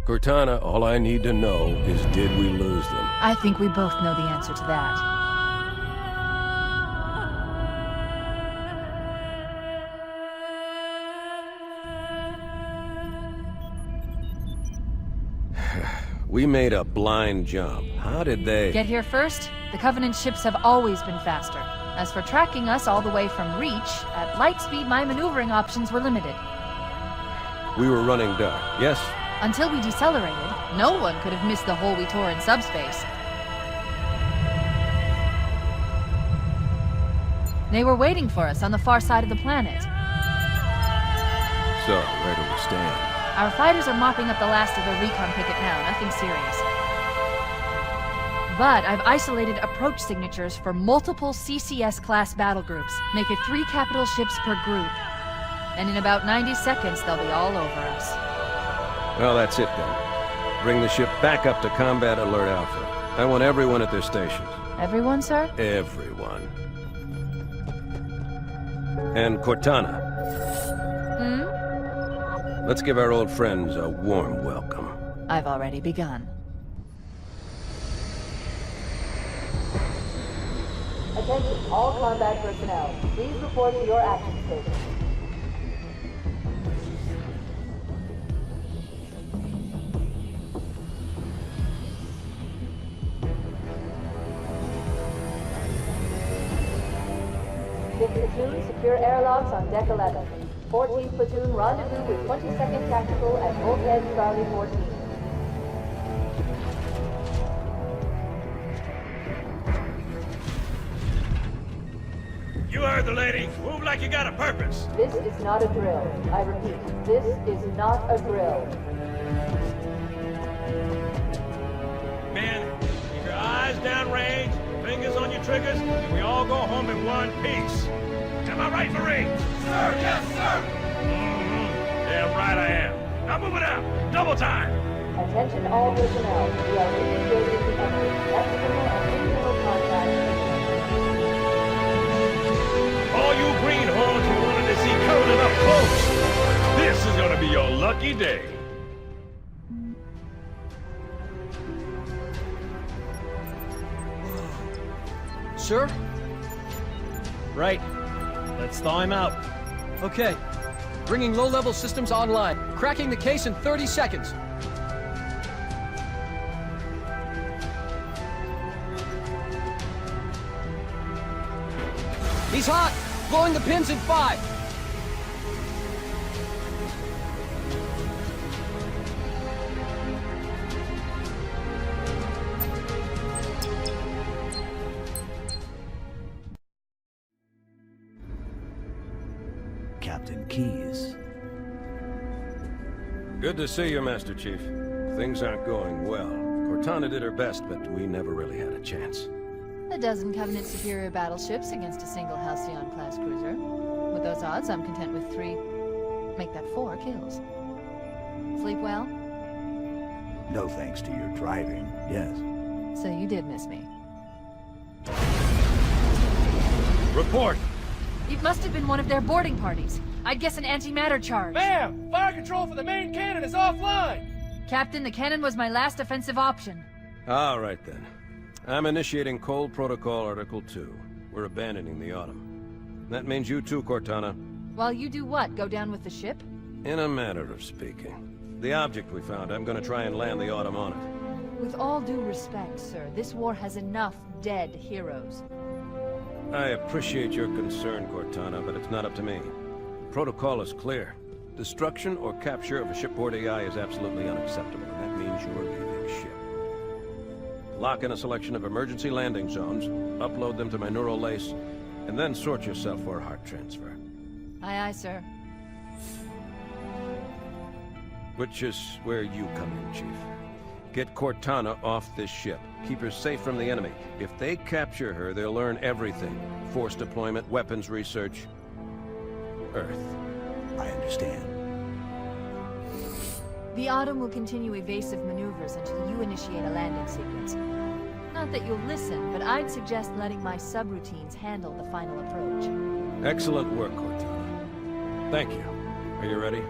Cortana, all I need to know is did we lose them? I think we both know the answer to that. We made a blind jump. How did they... Get here first? The Covenant ships have always been faster. As for tracking us all the way from Reach, at light speed my maneuvering options were limited. We were running dark, yes? Until we decelerated, no one could have missed the hole we tore in subspace. They were waiting for us on the far side of the planet. So, where do we stand? Our fighters are mopping up the last of their recon picket now, nothing serious. But I've isolated approach signatures for multiple CCS-class battle groups. Make it 3 capital ships per group. And in about 90 seconds, they'll be all over us. Well, that's it then. Bring the ship back up to Combat Alert Alpha. I want everyone at their stations. Everyone, sir? Everyone. And Cortana. Let's give our old friends a warm welcome. I've already begun. Attention, all combat personnel. Please report to your action station. Fifth platoon, secure airlocks on deck 11. 14th platoon, rendezvous with 22nd Tactical at Bulkhead Charlie 14. You heard the lady. Move like you got a purpose. This is not a drill. I repeat, this is not a drill. Men, keep your eyes downrange, fingers on your triggers, and we all go home in one piece. Am I right, Marine? Sir, yes, sir! Damn right I am. Now move it out. Double time. Attention all personnel. We are re-engaging the enemy. External and internal contact. All you greenhorns who wanted to see Conan up close, this is gonna be your lucky day. Sir? Right. Let's thaw him out. Okay. Bringing low-level systems online. Cracking the case in 30 seconds. He's hot! Blowing the pins in 5! Captain Keyes. Good to see you, Master Chief. Things aren't going well. Cortana did her best, but we never really had a chance. A dozen Covenant superior battleships against a single Halcyon-class cruiser. With those odds, I'm content with 3... make that 4 kills. Sleep well? No thanks to your driving, yes. So you did miss me. Report. It must have been one of their boarding parties. I'd guess an antimatter charge. Ma'am! Fire control for the main cannon is offline! Captain, the cannon was my last offensive option. All right, then. I'm initiating Cold Protocol Article 2. We're abandoning the Autumn. That means you too, Cortana. While you do what? Go down with the ship? In a manner of speaking. The object we found, I'm gonna try and land the Autumn on it. With all due respect, sir, this war has enough dead heroes. I appreciate your concern, Cortana, but it's not up to me. The protocol is clear. Destruction or capture of a shipboard AI is absolutely unacceptable, and that means you're leaving ship. Lock in a selection of emergency landing zones, upload them to my neural lace, and then sort yourself for a heart transfer. Aye, aye, sir. Which is where you come in, Chief. Get Cortana off this ship. Keep her safe from the enemy. If they capture her, they'll learn everything. Force deployment, weapons research. Earth. I understand. The Autumn will continue evasive maneuvers until you initiate a landing sequence. Not that you'll listen, but I'd suggest letting my subroutines handle the final approach. Excellent work, Cortana. Thank you. Are you ready?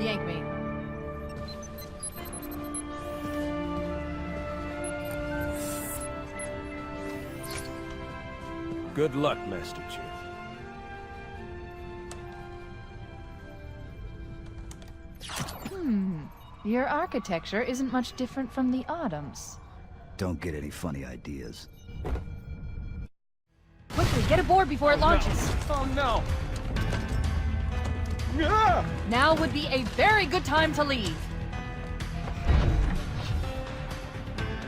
Yank me. Good luck, Master Chief. Your architecture isn't much different from the Autumn's. Don't get any funny ideas. Quickly, get aboard before it launches. Oh no! Now would be a very good time to leave.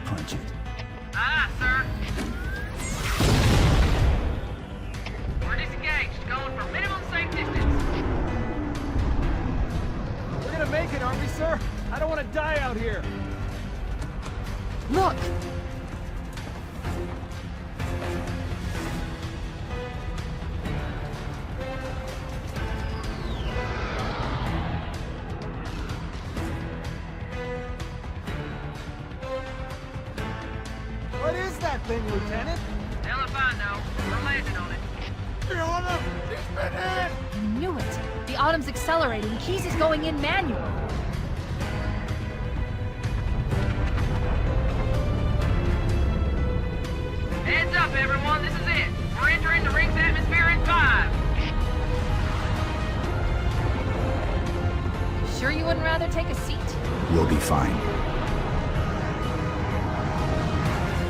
Punch it. Aye, sir. We're disengaged, going for minimum safe distance. We're gonna make it, aren't we, sir? I don't want to die out here. Look! What is that thing, Lieutenant? Hell if I know. We're landing on it. I knew it. The Autumn's accelerating. Keys is going in manual. Heads up, everyone. This is it. We're entering the ring's atmosphere in 5. Sure you wouldn't rather take a seat? We'll be fine.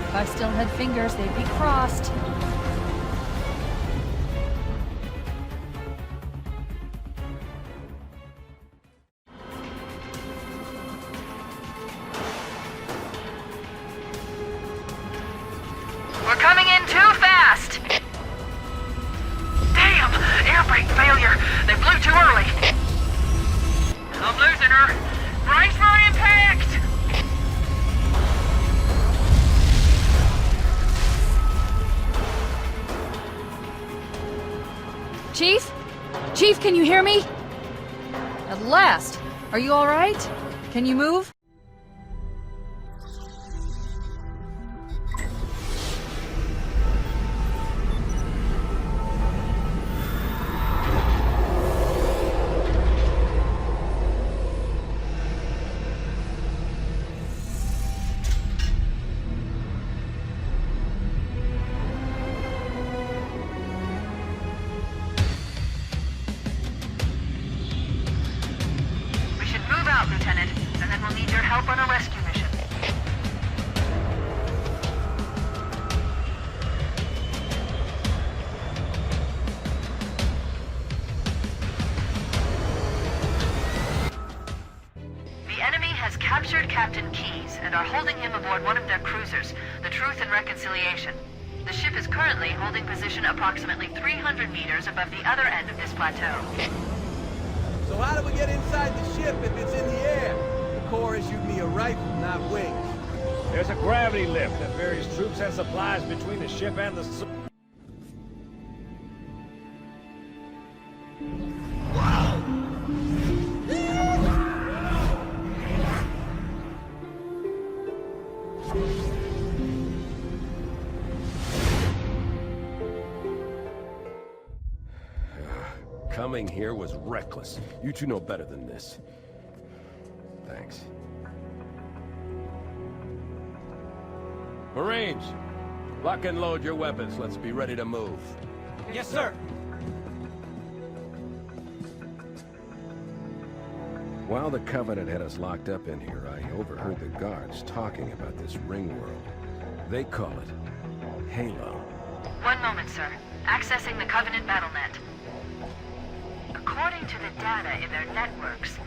If I still had fingers, they'd be crossed. We're coming in too fast. Damn! Air brake failure. They blew too early. I'm losing her. Brace for impact! Chief? Chief, can you hear me? At last! Are you alright? Can you move? We should move out, Lieutenant, and then we'll need your help on a rescue mission. The enemy has captured Captain Keyes and are holding him aboard one of their cruisers, the Truth and Reconciliation. The ship is currently holding position approximately 300 meters above the other end of this plateau. So how do we get inside the ship if it's in the air? The Corps issued me a rifle, not wings. There's a gravity lift that ferries troops and supplies between the ship and the... Coming here was reckless. You two know better than this. Thanks. Marines, lock and load your weapons. Let's be ready to move. Yes, sir. While the Covenant had us locked up in here, I overheard the guards talking about this ring world. They call it Halo. One moment, sir. Accessing the Covenant BattleNet. According to the data in their networks,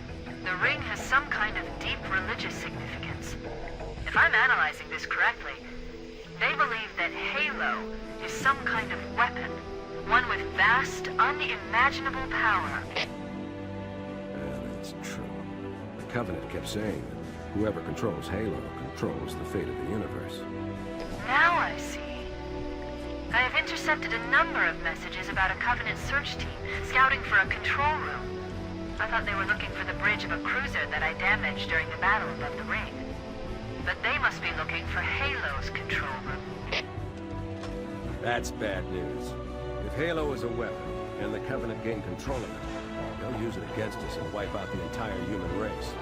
the ring has some kind of deep religious significance. If I'm analyzing this correctly, they believe that Halo is some kind of weapon, one with vast, unimaginable power. Yeah, that's true. The Covenant kept saying that whoever controls Halo controls the fate of the universe. Now I see. I have intercepted a number of messages about a Covenant search team scouting for a control room. I thought they were looking for the bridge of a cruiser that I damaged during the battle above the ring. But they must be looking for Halo's control room. That's bad news. If Halo is a weapon, and the Covenant gained control of it, they'll use it against us and wipe out the entire human race.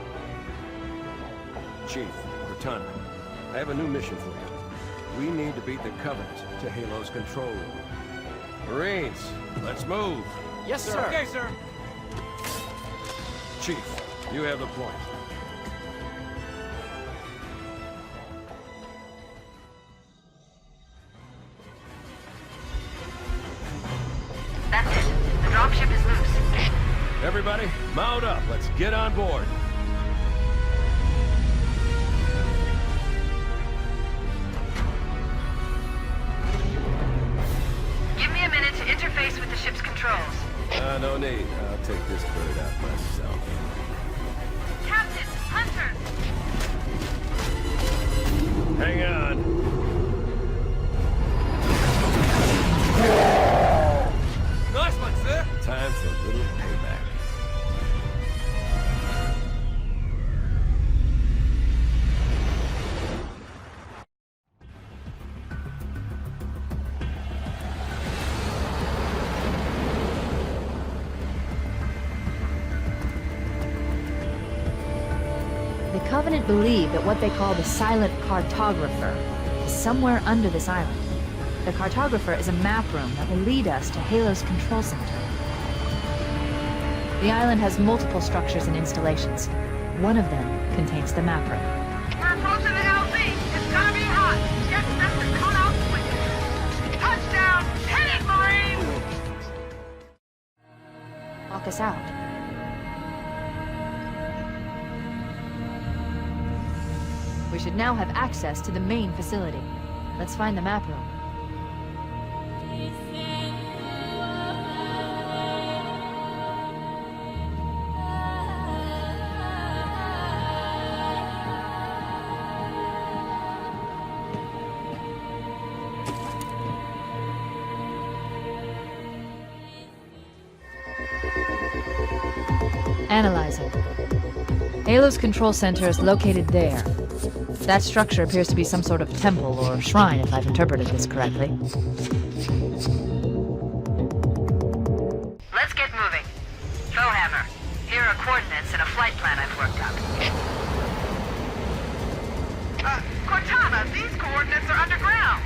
Chief, Cortana, I have a new mission for you. We need to beat the Covenant to Halo's control room. Marines, let's move. Yes, sir. Okay, sir. Chief, you have the point. That's it. The dropship is loose. Everybody, mount up. Let's get on board. Give me a minute to interface with the ship's controls. No need. I'll take this bird out myself. Captain! Hunter! Hang on. Nice one, sir. Time for a little payback. The Covenant believe that what they call the Silent Cartographer is somewhere under this island. The Cartographer is a map room that will lead us to Halo's control center. The island has multiple structures and installations. One of them contains the map room. We're approaching the LZ. It's gonna be hot. Get them to come out quick. Touchdown! Hit it, Marines! Lock us out. We should now have access to the main facility. Let's find the map room. Analyzing. Halo's control center is located there. That structure appears to be some sort of temple or shrine, if I've interpreted this correctly. Let's get moving. Bowhammer, here are coordinates and a flight plan I've worked out. Cortana, these coordinates are underground.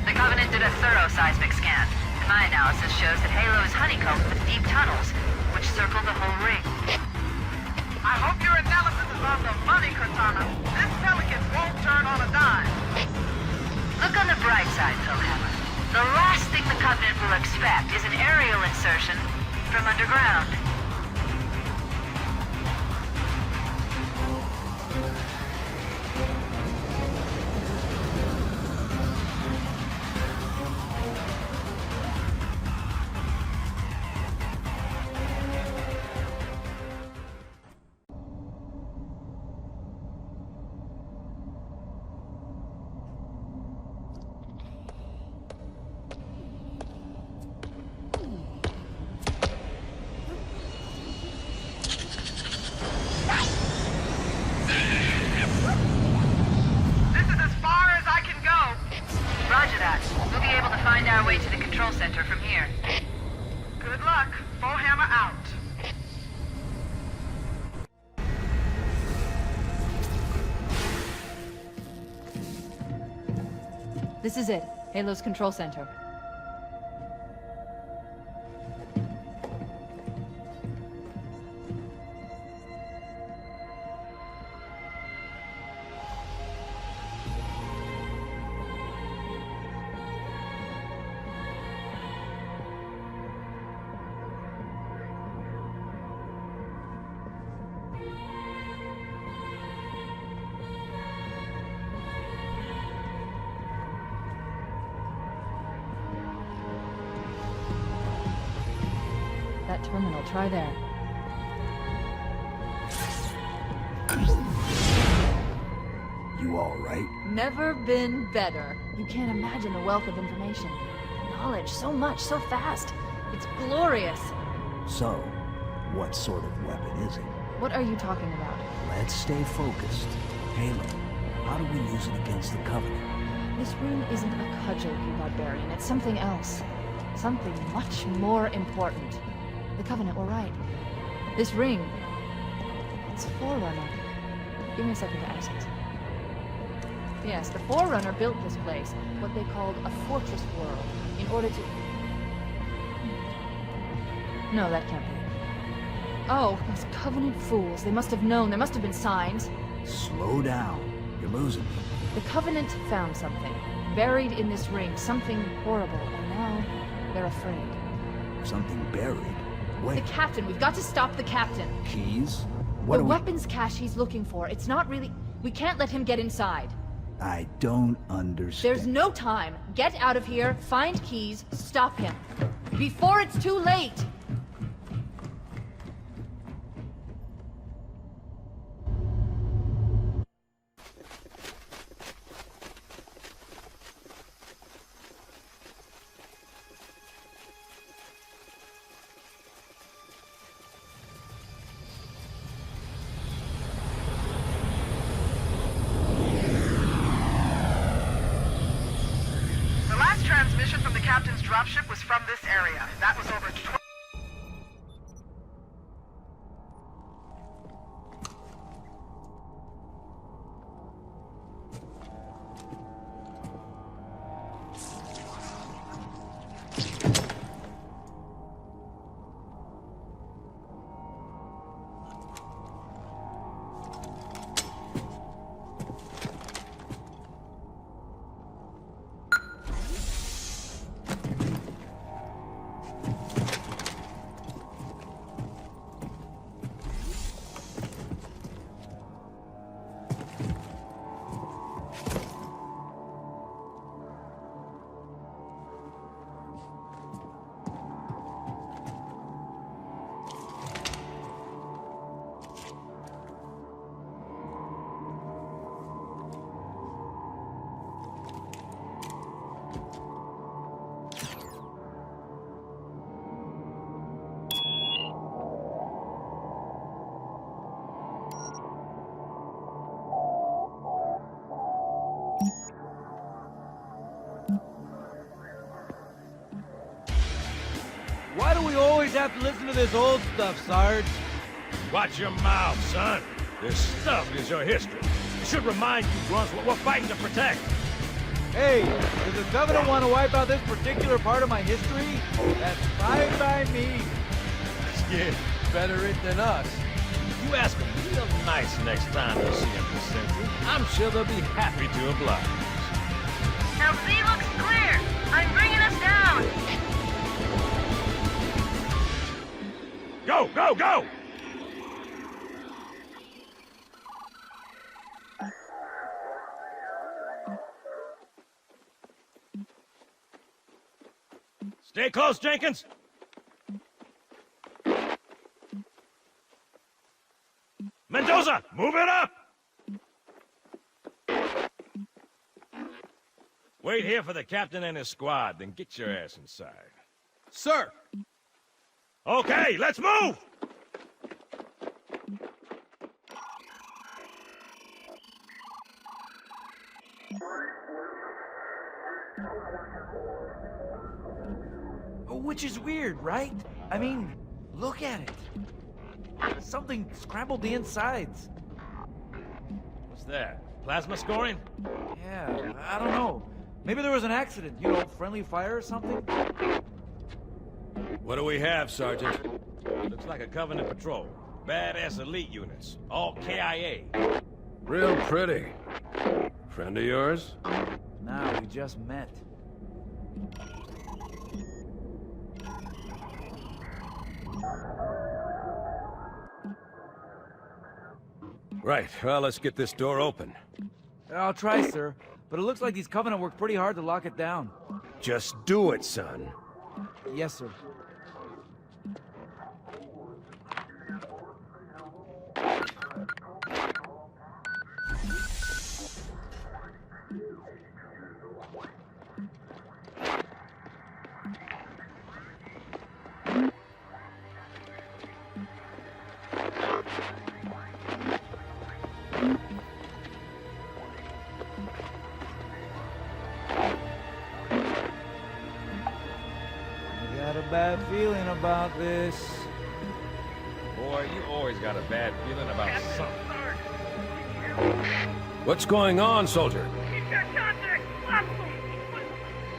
The Covenant did a thorough seismic scan. My analysis shows that Halo is honeycombed with deep tunnels, which circle the whole ring. I hope your analysis is on the money, Cortana. This Pelican won't turn on a dime. Look on the bright side, Bowhammer. The last thing the Covenant will expect is an aerial insertion from underground. Our way to the control center from here. Good luck. Bowhammer out. This is it. Halo's control center. That terminal, try there. You all right? Never been better. You can't imagine the wealth of information. Knowledge, so much, so fast. It's glorious. So, what sort of weapon is it? What are you talking about? Let's stay focused. Halo, how do we use it against the Covenant? This room isn't a cudgel, you barbarian. It's something else. Something much more important. The Covenant were right. This ring... it's a Forerunner. Give me a second to access. Yes, the Forerunner built this place, what they called a fortress world, in order to... No, that can't be it. Oh, those Covenant fools. They must have known. There must have been signs. Slow down. You're losing me. The Covenant found something. Buried in this ring. Something horrible. And now, they're afraid. Something buried? The Wait, captain. We've got to stop the captain. keys? What The do we... weapons cache he's looking for. It's not really... We can't let him get inside. I don't understand. There's no time. Get out of here, find keys, stop him. Before it's too late! The last transmission from the captain's dropship was from this area. That was over 20... Why do we always have to listen to this old stuff, Sarge? Watch your mouth, son. This stuff is your history. It should remind you, grunts, what we're fighting to protect. Hey, does the Covenant want to wipe out this particular part of my history? That's fine by me. Yeah. Better it than us. You ask them real nice next time you see them this century. I'm sure they'll be happy to oblige. Now Z looks clear. I'm bringing us down. Go, go, go! Stay close, Jenkins. Mendoza, move it up! Wait here for the captain and his squad, then get your ass inside. Sir! Okay, let's move! Which is weird, right? I mean, look at it. Something scrambled the insides. What's that? Plasma scoring? Yeah, I don't know. Maybe there was an accident, you know, friendly fire or something? What do we have, Sergeant? Looks like a Covenant patrol. Badass elite units. All KIA. Real pretty. Friend of yours? Nah, we just met. Right, well, let's get this door open. I'll try, sir. But it looks like these Covenant worked pretty hard to lock it down. Just do it, son. Yes, sir. I got a bad feeling about this. boy. You always got a bad feeling about something. What's going on, soldier? He's got contact. Lots of them. But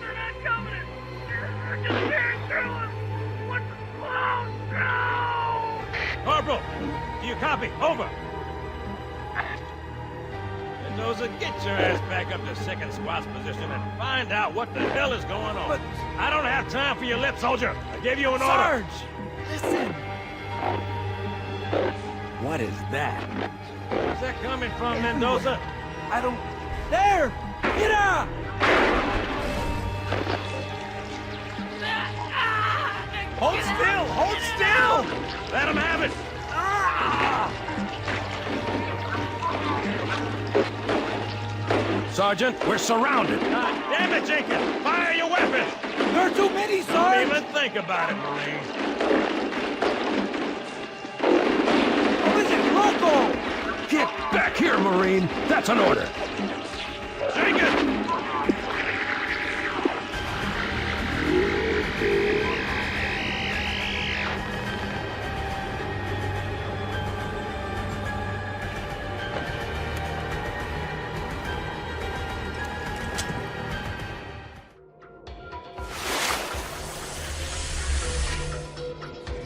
they're not coming. They're just tearing through us. What's the close? No! Corporal, do you copy? Over. Mendoza, get your ass back up to second squad's position and find out what the hell is going on. But- I don't have time for your lip, soldier. I gave you an order. Sarge! Listen! What is that? Where's that coming from, Mendoza? I don't... There! Get out! Hold still! Hold still! Let him have it! Sergeant, we're surrounded. God damn it, Jenkins! Fire your weapons! There are too many, Don't Sarge! even think about it, Marine. What is it, loco? Get back here, Marine. That's an order. Jenkins!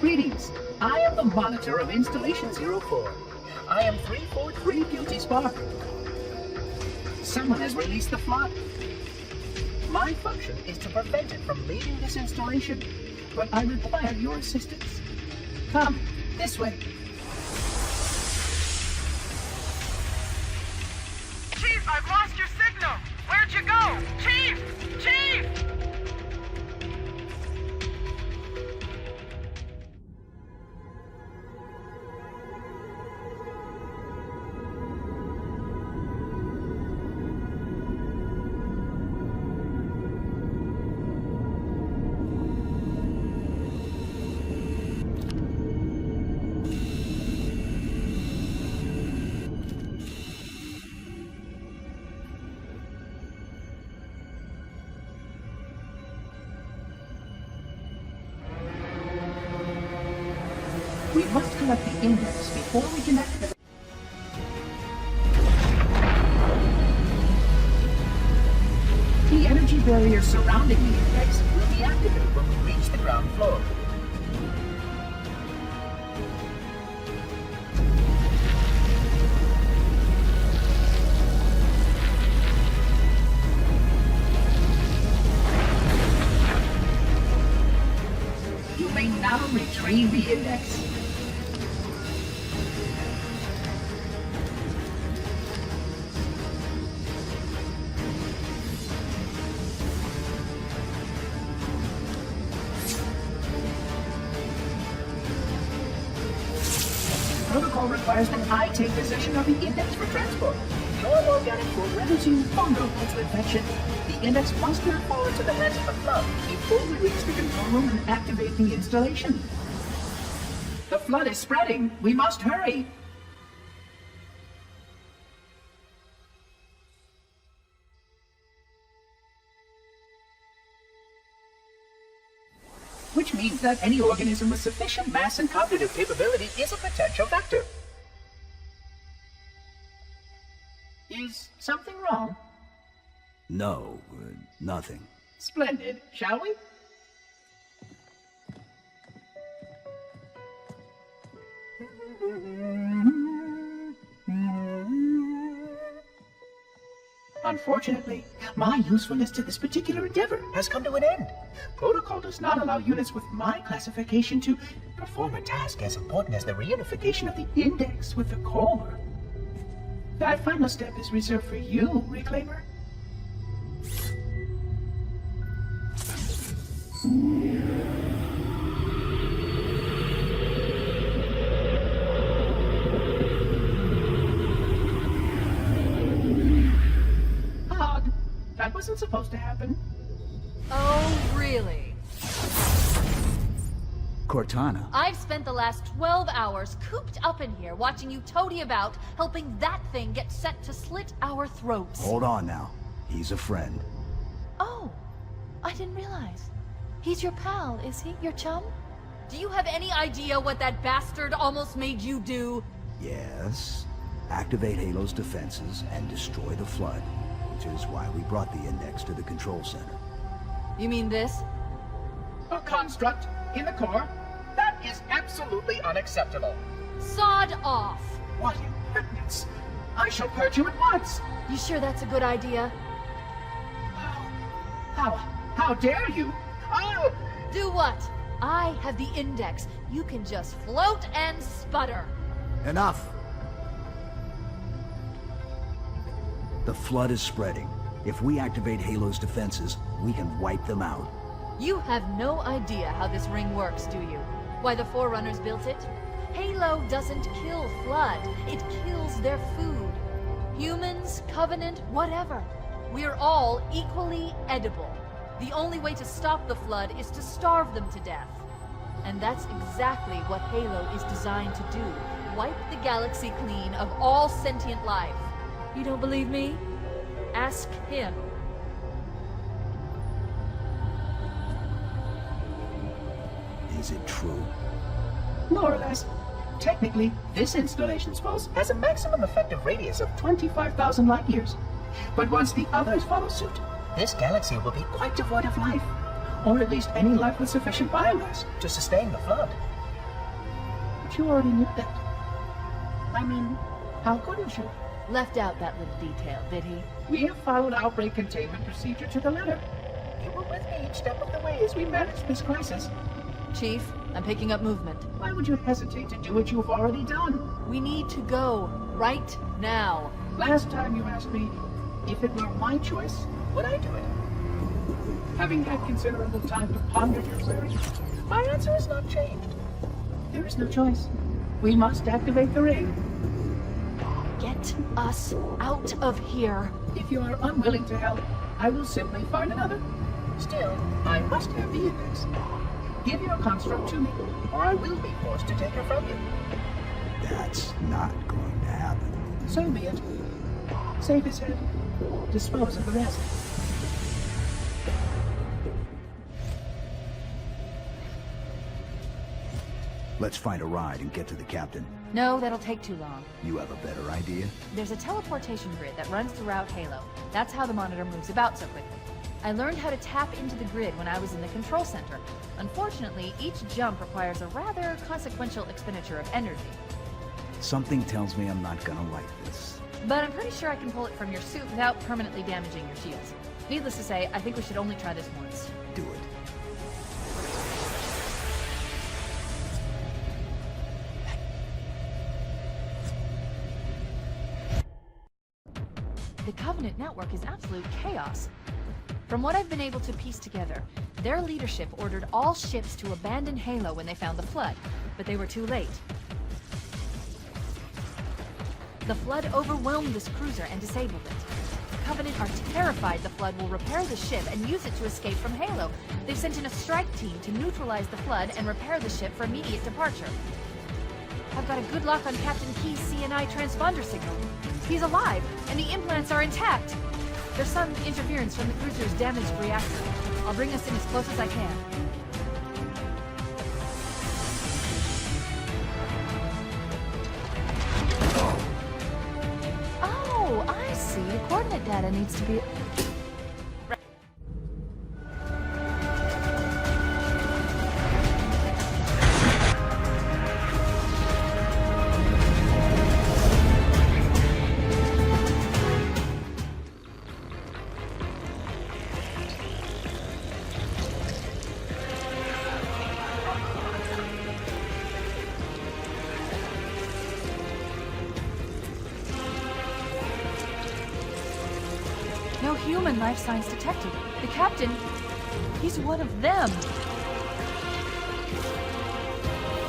Greetings. I am the monitor of Installation 04. I am 343 Beauty Spark. Someone has released the flood. My function is to prevent it from leaving this installation, but I require your assistance. Come, this way. Chief, I've lost your signal. Where'd you go? Chief! Chief! We must collect the index before we can activate. The energy barrier surrounding the index will be activated when we reach the ground floor. You may now retrieve the index. Protocol requires that I take possession of the index for transport. Your organic will resume fungal into infection. The index must not fall into the hands of the flood before we reach the control room and activate the installation. The flood is spreading. We must hurry. Which means that any organism with sufficient mass and cognitive capability is a potential vector. Is something wrong? No, nothing. Splendid, shall we? Unfortunately, my usefulness to this particular endeavor has come to an end. Protocol does not allow units with my classification to perform a task as important as the reunification of the index with the core. That final step is reserved for you, Reclaimer. Odd. That wasn't supposed to happen. Oh, really? Cortana. I've spent the last 12 hours cooped up in here watching you toady about, helping that thing get set to slit our throats. Hold on now. He's a friend. Oh, I didn't realize. He's your pal, is he? Your chum? Do you have any idea what that bastard almost made you do? Yes. Activate Halo's defenses and destroy the Flood, which is why we brought the Index to the control center. You mean this? A construct in the core? That is absolutely unacceptable. Sod off! What impertinence! I shall purge you at once! You sure that's a good idea? How dare you? Oh! Do what? I have the Index. You can just float and sputter. Enough! The Flood is spreading. If we activate Halo's defenses, we can wipe them out. You have no idea how this ring works, do you? Why the Forerunners built it? Halo doesn't kill Flood. It kills their food. Humans, Covenant, whatever. We're all equally edible. The only way to stop the Flood is to starve them to death. And that's exactly what Halo is designed to do. Wipe the galaxy clean of all sentient life. You don't believe me? Ask him. Is it true? More or less. Technically, this installation's pulse has a maximum effective radius of 25,000 light years. But once the others follow suit, this galaxy will be quite devoid of life. Or at least any life with sufficient biomass to sustain the Flood. But you already knew that. I mean, how couldn't you? Left out that little detail, did he? We have followed outbreak containment procedure to the letter. You were with me each step of the way as we managed this crisis. Chief, I'm picking up movement. Why would you hesitate to do what you've already done? We need to go. Right now. Last time you asked me, if it were my choice, would I do it? Having had considerable time to ponder your query, my answer has not changed. There is no choice. We must activate the ring. Get us out of here. If you are unwilling to help, I will simply find another. Still, I must have the Index. Give your construct to me, or I will be forced to take her from you. That's not going to happen. So be it. Save his head. Dispose of the rest. Let's find a ride and get to the captain. No, that'll take too long. You have a better idea? There's a teleportation grid that runs throughout Halo. That's how the monitor moves about so quickly. I learned how to tap into the grid when I was in the control center. Unfortunately, each jump requires a rather consequential expenditure of energy. Something tells me I'm not gonna like this. But I'm pretty sure I can pull it from your suit without permanently damaging your shields. Needless to say, I think we should only try this once. Do it. The Covenant network is absolute chaos. From what I've been able to piece together, their leadership ordered all ships to abandon Halo when they found the Flood, but they were too late. The Flood overwhelmed this cruiser and disabled it. The Covenant are terrified the Flood will repair the ship and use it to escape from Halo. They've sent in a strike team to neutralize the Flood and repair the ship for immediate departure. I've got a good lock on Captain Key's CNI transponder signal. He's alive, and the implants are intact. There's some interference from the cruiser's damaged reactor. I'll bring us in as close as I can. Oh, I see. The coordinate data needs to be... No human life signs detected. The captain, he's one of them.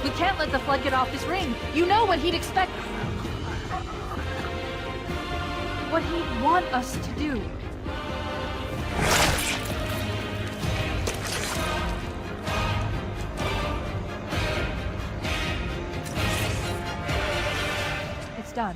We can't let the Flood get off this ring. You know what he'd expect. What he'd want us to do. It's done.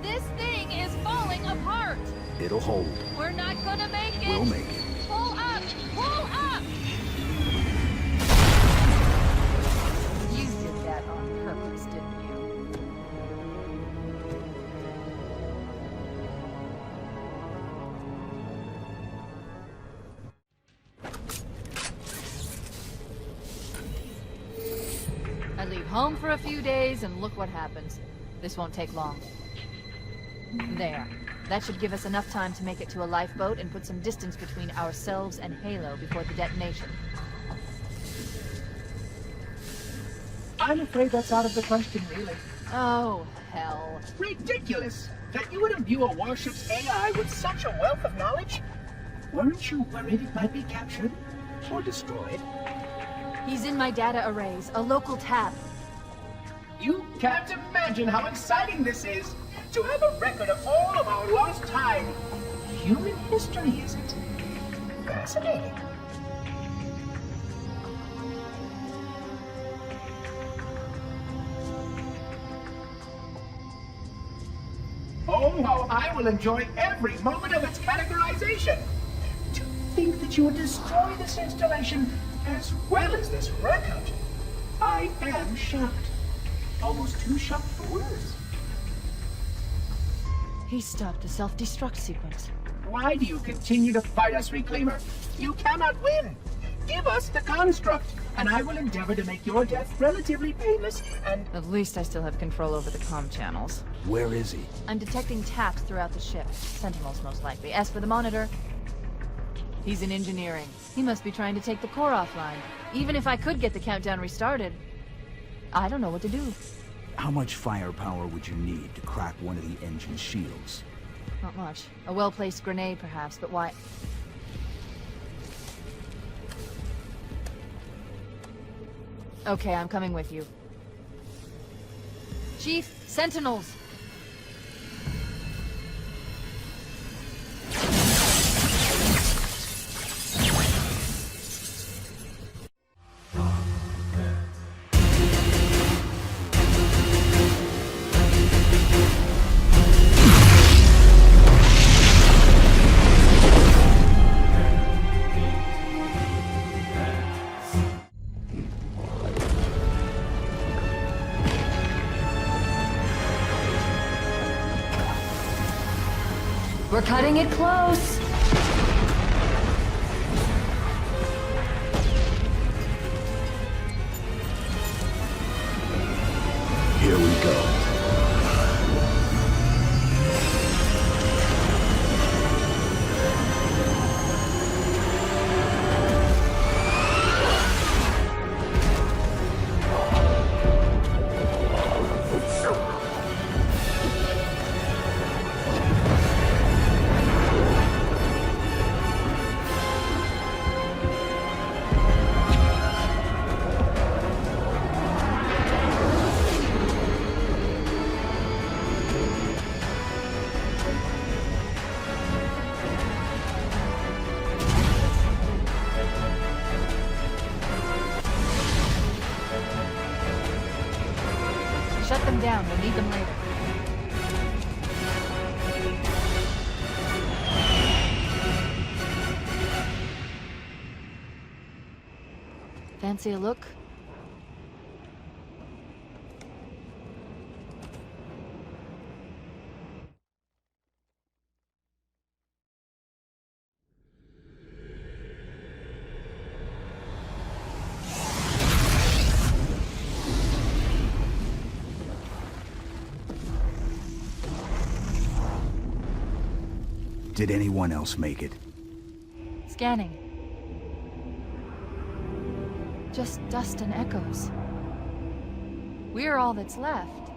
This thing is falling apart! It'll hold. We're not gonna make it! We'll make it. Pull up! Pull up! You did that on purpose, didn't you? I leave home for a few days and look what happens. This won't take long. There. That should give us enough time to make it to a lifeboat and put some distance between ourselves and Halo before the detonation. I'm afraid that's out of the question, really. Oh, hell. Ridiculous! That you would imbue a warship's AI with such a wealth of knowledge? Weren't you worried it might be captured? Or destroyed? He's in my data arrays, a local tab. You can't imagine how exciting this is! To have a record of all of our lost time! Human history, is it? Fascinating. Oh, how I will enjoy every moment of its categorization! To think that you would destroy this installation as well as this record! I am shocked. Almost too shocked for words. He stopped a self-destruct sequence. Why do you continue to fight us, Reclaimer? You cannot win! Give us the construct, and I will endeavor to make your death relatively painless and... At least I still have control over the comm channels. Where is he? I'm detecting taps throughout the ship. Sentinels, most likely. As for the monitor, he's in engineering. He must be trying to take the core offline. Even if I could get the countdown restarted, I don't know what to do. How much firepower would you need to crack one of the engine shields? Not much. A well-placed grenade, perhaps, but why... Okay, I'm coming with you. Chief, Sentinels! We're cutting it close. Here we go. Shut them down. We'll need them later. Fancy a look? Did anyone else make it? Scanning. Just dust and echoes. We're all that's left.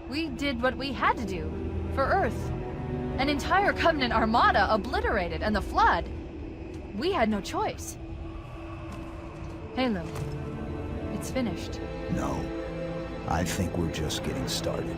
We did what we had to do for Earth. An entire Covenant armada obliterated, and the Flood. We had no choice. Halo, it's finished. No. I think we're just getting started.